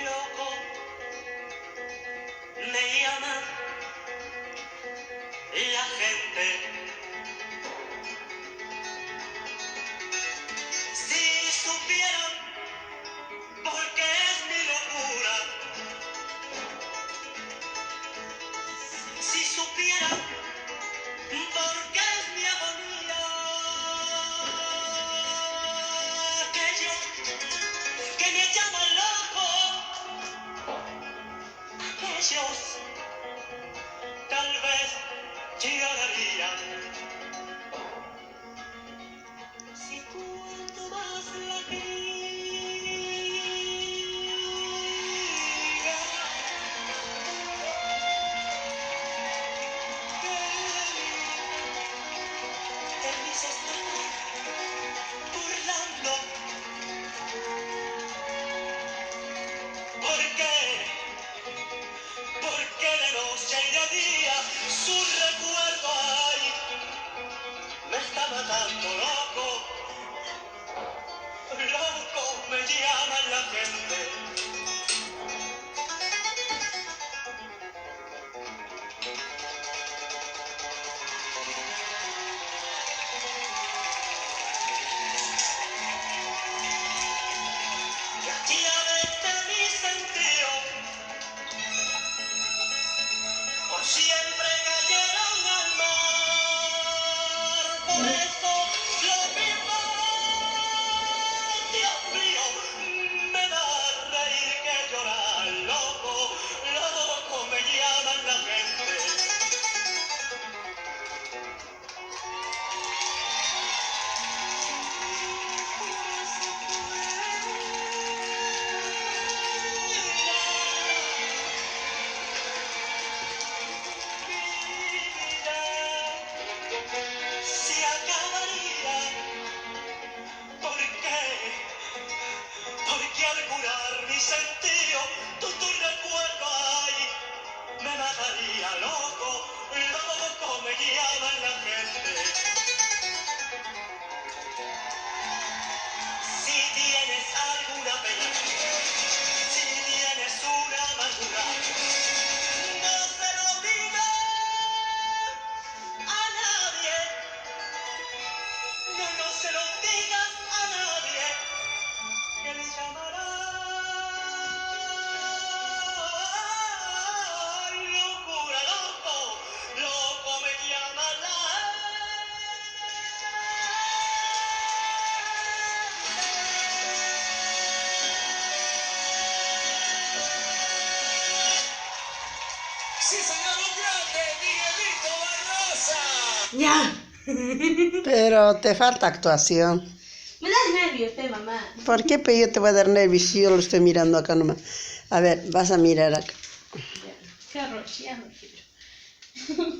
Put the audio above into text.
Loco, me llama la gente. Si supieran por qué es mi locura, si supieran por qué es mi agonía, que me llaman loco, aquellos tal vez llorarían. Si cuanto más la quería, él se está burlando. ¿Por qué? Porque de noche y de día su recuerdo ahí me está matando loco, loco me llama la gente. Las llaves de mi sentido por siempre cayeron al mar, por eso lo mismo, Dios mío, me da reír que llorar, loco, loco me llaman la gente. Se acabaría. ¿Por qué? Porque al curar mi sentido, tu recuerdo ahí me mataría, loco, loco me llaman la gente. Si tienes alguna pena, si tienes una amargura, no se lo digas a nadie, no se lo digas a nadie, que le llamará locura, loco, loco me llama la Sí, señor, un grande, Miguelito Barrosa. Ya. Pero te falta actuación. Me das nervios, mamá. ¿Por qué? Pero yo te voy a dar nervios si yo lo estoy mirando acá nomás. A ver, vas a mirar acá. Qué horror, ya no quiero.